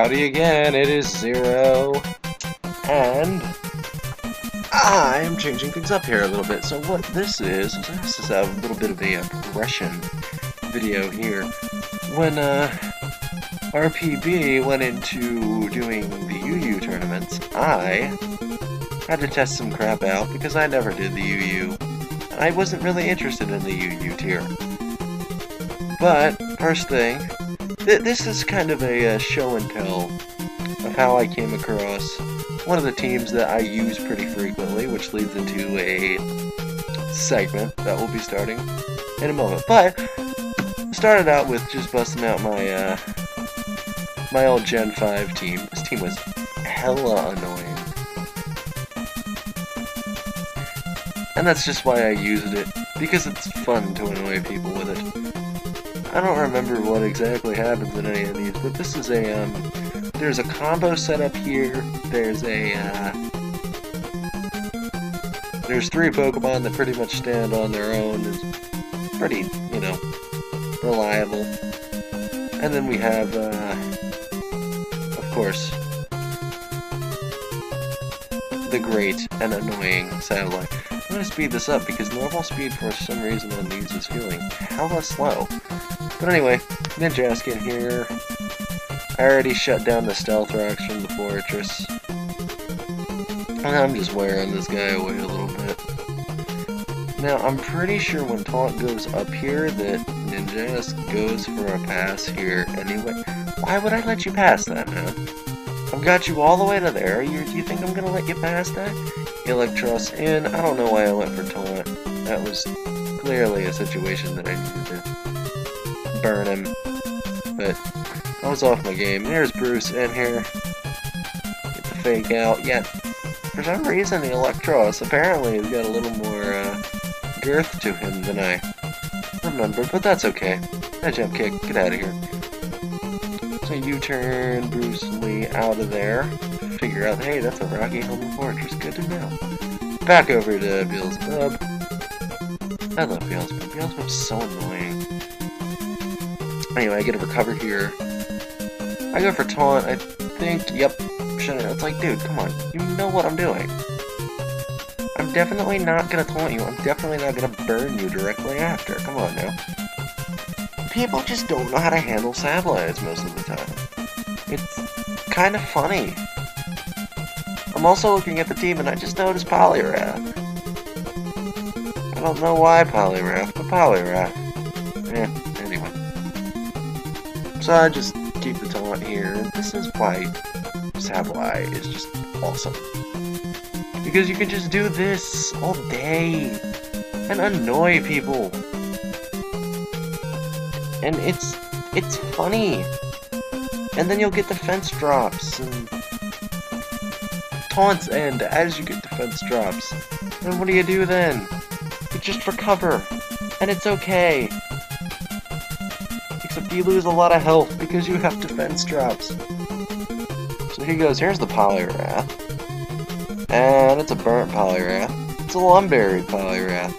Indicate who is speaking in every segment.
Speaker 1: Howdy again, it is Zero, and I am changing things up here a little bit. So what this is a little bit of a progression video here. When RPB went into doing the UU tournaments, I had to test some crap out because I never did the UU. I wasn't really interested in the UU tier. But, first thing, this is kind of a show and tell of how I came across one of the teams that I use pretty frequently, which leads into a segment that we'll be starting in a moment. But started out with just busting out my my old Gen 5 team. This team was hella annoying, and that's just why I used it, because it's fun to annoy people with it. I don't remember what exactly happens in any of these, but this is a, there's a combo setup here, there's three Pokemon that pretty much stand on their own, it's pretty, you know, reliable. And then we have, of course, the great and annoying Satellite. I'm going to speed this up because normal speed for some reason on these is feeling hella slow. But anyway, Ninjask in here. I already shut down the Stealth Rocks from the Fortress. And I'm just wearing this guy away a little bit. Now, I'm pretty sure when Taunt goes up here that Ninjask goes for a pass here anyway. Why would I let you pass that, man? I've got you all the way to there. Do you think I'm gonna let you pass that? Electros in. I don't know why I went for Taunt. That was clearly a situation that I needed to burn him, but I was off my game. There's Bruce in here. Get the fake out. Yeah, for some reason the Electros apparently has got a little more girth to him than I remember, but that's okay. That jump kick, get out of here. So U-turn Bruce Lee out of there. Figure out, hey, that's a Rocky Helmet Fortress. Good to know. Back over to Beelzebub. I love Beelzebub. Beelzebub's so annoying. Anyway, I get a recover here. I go for Taunt, I think, yep, it's like, dude, come on, you know what I'm doing. I'm definitely not gonna taunt you, I'm definitely not gonna burn you directly after, come on now. People just don't know how to handle Sableyes most of the time. It's kind of funny. I'm also looking at the team and I just noticed Poliwrath. I don't know why Poliwrath, but Poliwrath. Anyway. So I just keep the taunt here. This is why Sableye is just awesome. Because you can just do this all day and annoy people. And it's funny. And then you'll get defense drops and taunts end as you get defense drops. And what do you do then? You just recover. And it's okay. Except you lose a lot of health because you have defense drops. So he goes, here's the Poliwrath. And it's a burnt Poliwrath. It's a Lumberied Poliwrath.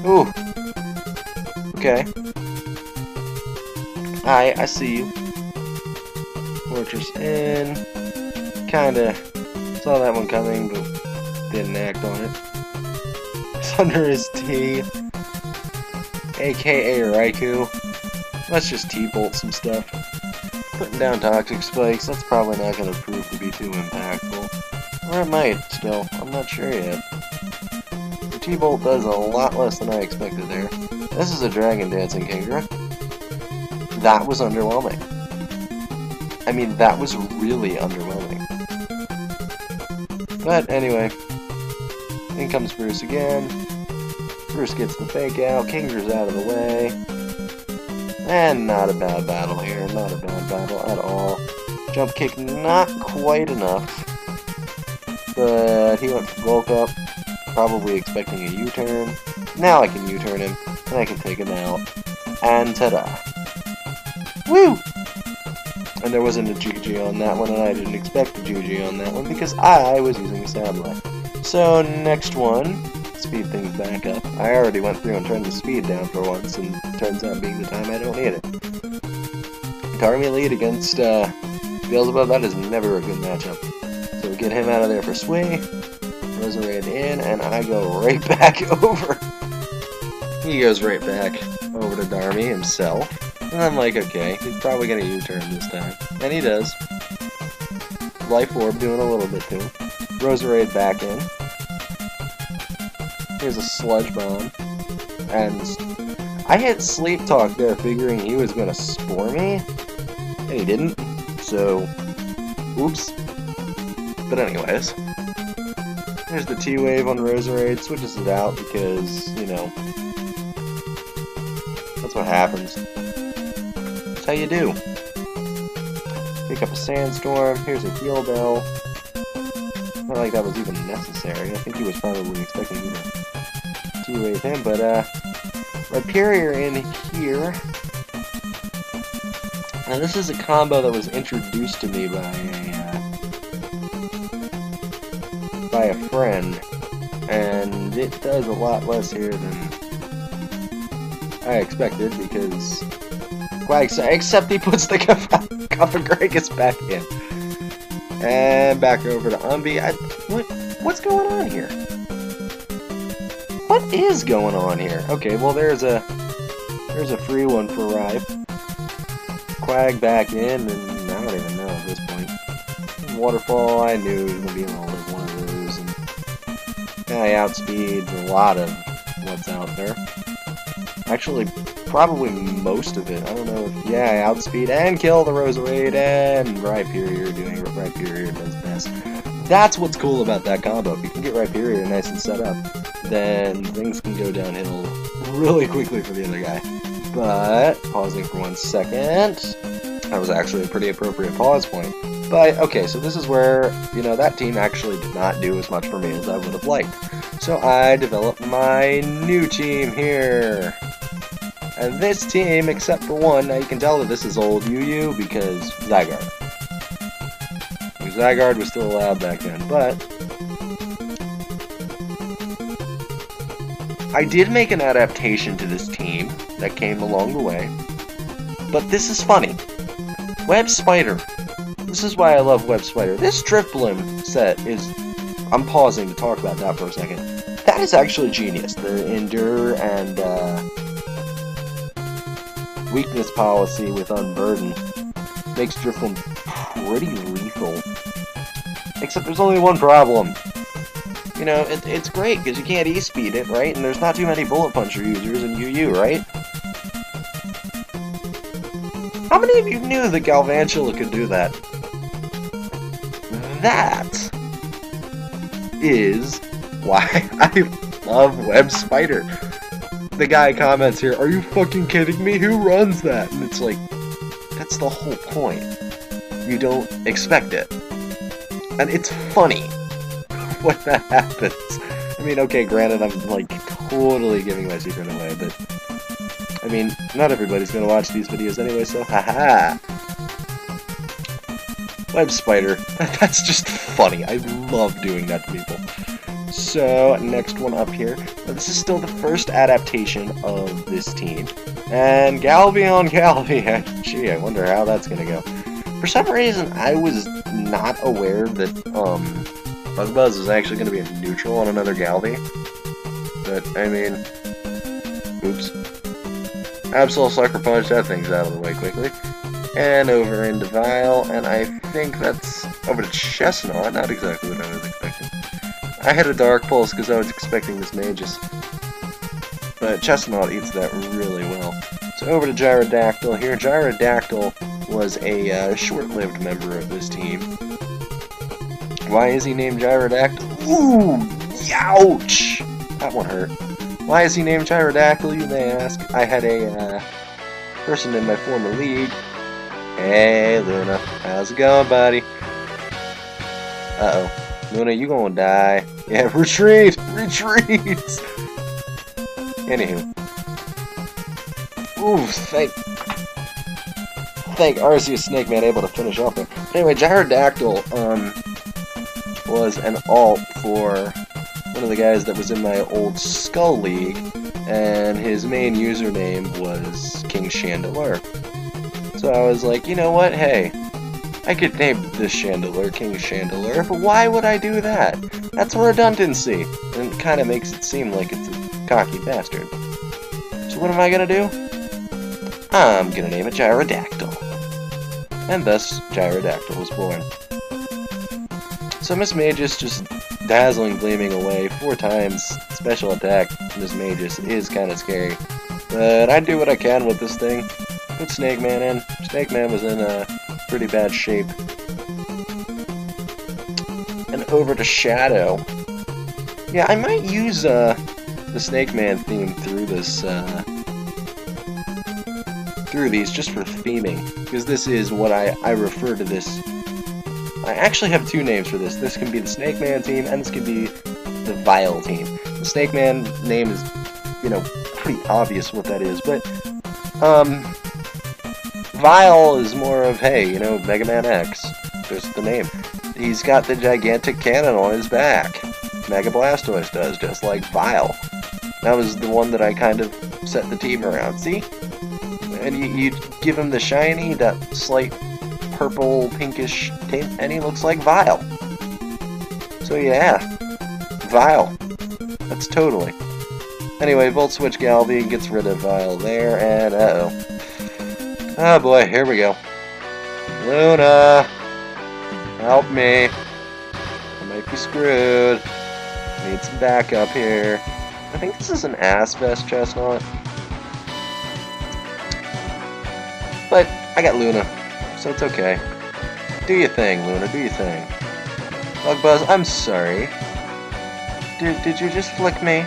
Speaker 1: Ooh. Okay. I see you. Fortress in. Kinda saw that one coming, but didn't act on it. It's under his T. AKA Raikou. Let's just T-bolt some stuff. Putting down Toxic Spikes, that's probably not going to prove to be too impactful. Or it might, still. I'm not sure yet. The T-bolt does a lot less than I expected there. This is a Dragon Dancing Kingdra. That was underwhelming. I mean, that was really underwhelming. But anyway, in comes Bruce again. Bruce gets the fake out, Kingdra's out of the way. And not a bad battle here, not a bad battle at all. Jump kick not quite enough, but he went for bulk up, probably expecting a U-turn. Now I can U-turn him, and I can take him out, and ta-da! Woo! And there wasn't a GG on that one, and I didn't expect a GG on that one, because I was using a Sableye. So, next one. Speed things back up. I already went through and turned the speed down for once, and turns out being the time I don't need it. Tarmy lead against Beelzebub, that is never a good matchup. So we get him out of there for Sway. Roserade in, and I go right back over. He goes right back over to Darmy himself. And I'm like, okay, he's probably going to U-turn this time. And he does. Life Orb doing a little bit to him. Roserade back in. Here's a Sludge Bomb. And I hit Sleep Talk there figuring he was going to Spore me. And he didn't. So, oops. But anyways. Here's the T-Wave on Roserade. Switches it out because, you know, that's what happens. That's how you do. Pick up a Sandstorm. Here's a Heal Bell. Not like that was even necessary. I think he was probably expecting me to T-Wave him, but Rhyperior in here. Now this is a combo that was introduced to me by a friend, and it does a lot less here than I expected because except he puts the Cofagrigus back in. And back over to Umbi. What's going on here? What is going on here? Okay, well there's a free one for Ripe. Quag back in, and I don't even know at this point. Waterfall, I knew it was gonna be one of those, and I outspeeds a lot of what's out there. Actually, probably most of it. I don't know if, yeah, I outspeed and kill the Roserade, and Rhyperior doing what Rhyperior does best. That's what's cool about that combo. If you can get Rhyperior nice and set up, then things can go downhill really quickly for the other guy. But, pausing for 1 second, that was actually a pretty appropriate pause point. But, okay, so this is where, you know, that team actually did not do as much for me as I would have liked. So I developed my new team here. And this team, except for one, now you can tell that this is old UU because Zygarde. Zygarde was still allowed back then, but I did make an adaptation to this team that came along the way. But this is funny. Web Spider. This is why I love Web Spider. This Drifblim set is... I'm pausing to talk about that for a second. That is actually genius. The Endure and weakness policy with Unburden makes Drifblim pretty lethal. Except there's only one problem. You know, it's great because you can't E-speed it, right? And there's not too many Bullet Puncher users in UU, right? How many of you knew that Galvantula could do that? That is why I love Web Spider. The guy comments here, "Are you fucking kidding me? Who runs that?" And it's like, that's the whole point. You don't expect it. And it's funny when that happens. I mean, okay, granted, I'm like totally giving my secret away, but I mean, not everybody's gonna watch these videos anyway, so haha. Web Spider, that's just funny. I love doing that to people. So, next one up here. Now, this is still the first adaptation of this team. And Galvy on Galvy. Gee, I wonder how that's gonna go. For some reason, I was not aware that Bugbuzz was actually going to be a neutral on another Galvy. But, I mean, oops. Absol Sucker Punch, that thing's out of the way quickly. And over into Vile, and I think that's over to Chestnut, not exactly what I was expecting. I had a Dark Pulse because I was expecting this Magus. But Chestnut eats that really well. So over to Gyrodactyl here. Gyrodactyl was a short-lived member of this team. Why is he named Gyrodactyl? Ooh! Youch! That one hurt. Why is he named Gyrodactyl, you may ask? I had a person in my former league. Hey, Luna. How's it going, buddy? Uh-oh. Luna, you gonna die. Yeah, retreat! Retreat! Anywho. Ooh, thank Arceus Snake Man able to finish off there. But anyway, Gyrodactyl was an alt for one of the guys that was in my old Skull League, and his main username was King Chandelure. So I was like, you know what, hey, I could name this Chandelure King Chandelure, but why would I do that? That's a redundancy, and it kind of makes it seem like it's a cocky bastard. So what am I gonna do? I'm gonna name it Gyrodactyl. And thus, Gyrodactyl was born. So Miss Magus just dazzling, gleaming away 4 times. Special attack, Miss Magus is kind of scary. But I do what I can with this thing. Put Snake Man in. Snake Man was in pretty bad shape. And over to Shadow. Yeah, I might use the Snake Man theme through this, through these just for theming, because this is what I refer to this. I actually have 2 names for this. This can be the Snake Man team, and this can be the Vile team. The Snake Man name is, you know, pretty obvious what that is, but Vile is more of, hey, you know, Mega Man X. There's the name. He's got the gigantic cannon on his back. Mega Blastoise does, just like Vile. That was the one that I kind of set the team around, see? And you give him the shiny, that slight purple, pinkish tint, and he looks like Vile. So yeah, Vile. That's totally. Anyway, Volt Switch Galby gets rid of Vile there, and uh-oh. Oh boy, here we go. Luna! Help me. I might be screwed. Need some backup here. I think this is an Ass-Vest Chestnut. But I got Luna, so it's okay. Do your thing, Luna, do your thing. Bug Buzz, I'm sorry. Did you just flick me?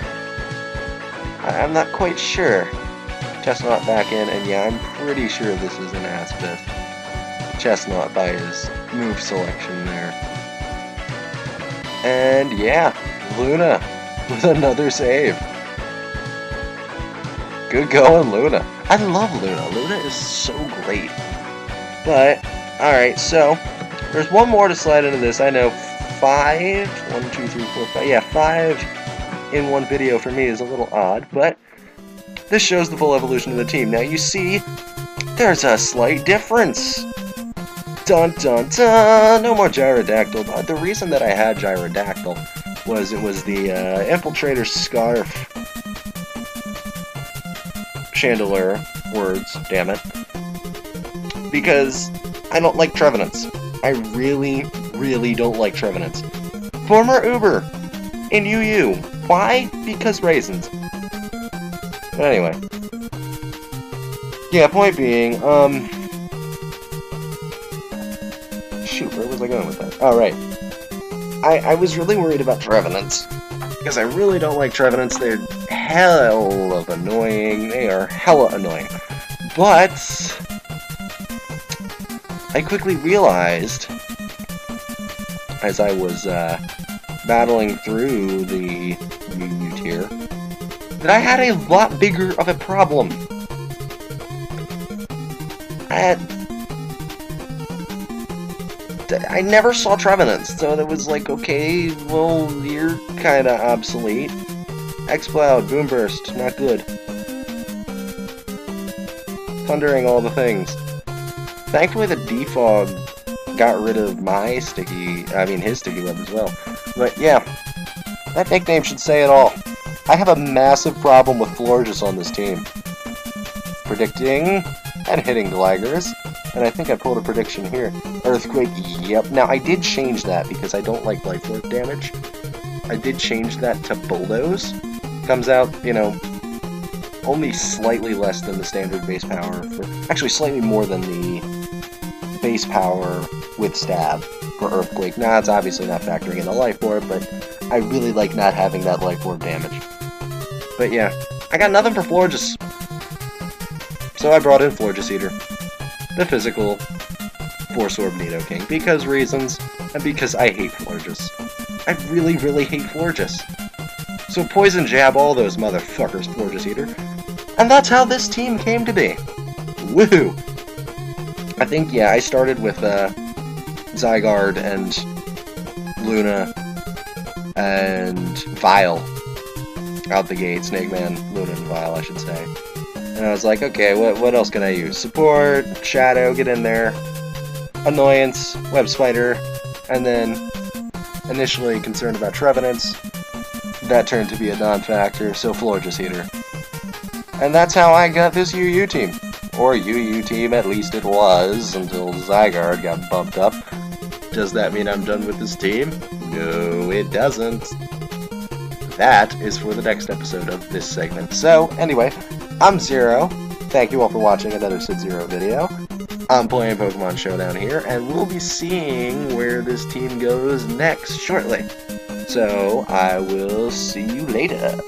Speaker 1: I'm not quite sure. Chestnut back in, and yeah, I'm pretty sure this is an Ass-Vest Chestnut by his move selection there. And yeah, Luna with another save. Good going, Luna. I love Luna. Luna is so great. But, alright, so, there's one more to slide into this. I know 5, 1, 2, 3, 4, 5, yeah, 5 in one video for me is a little odd, but this shows the full evolution of the team. Now, you see, there's a slight difference. Dun dun dun! No more Gyrodactyl. But the reason that I had Gyrodactyl was it was the Infiltrator Scarf Chandelure words, damn it. Because I don't like Trevenants. I really, really don't like Trevenants. Former Uber in UU. Why? Because raisins. But anyway. Yeah, point being, shoot, where was I going with that? Oh, right. I was really worried about Trevenants. Because I really don't like Trevenants. They're hell of annoying. They are hella annoying. But I quickly realized, as I was battling through the UU tier, that I had a lot bigger of a problem. I never saw Trevenants, so it was like, okay, well, you're kinda obsolete. X-Cloud, Boom Burst, not good. Thundering all the things. Thankfully the Defog got rid of my his sticky web as well. But yeah, that nickname should say it all. I have a massive problem with Florges on this team. Predicting and hitting Gliders. And I think I pulled a prediction here. Earthquake, yep. Now, I did change that because I don't like life orb damage. I did change that to Bulldoze. Comes out, you know, only slightly less than the standard base power for... Actually, slightly more than the base power with Stab for Earthquake. Now, it's obviously not factoring in the life orb, but I really like not having that life orb damage. But yeah, I got nothing for Florges. So I brought in Florges Eater. The physical Force Orb Nidoking, because reasons, and because I hate Florges. I really, really hate Florges. So Poison Jab all those motherfuckers, Florges Eater. And that's how this team came to be. Woohoo! I think, yeah, I started with Zygarde and Luna and Vile out the gate. Snake Man, Luna, and Vile, I should say. And I was like, okay, what else can I use? Support, Shadow, get in there. annoyance, web spider, and then initially concerned about trevenants. That turned to be a non-factor, so Florges Heater. And that's how I got this UU team. Or UU team, at least it was, until Zygarde got bumped up. Does that mean I'm done with this team? No, it doesn't. That is for the next episode of this segment. So, anyway, I'm Zero. Thank you all for watching another Sid Zero video. I'm playing Pokemon Showdown here, and we'll be seeing where this team goes next shortly. So, I will see you later.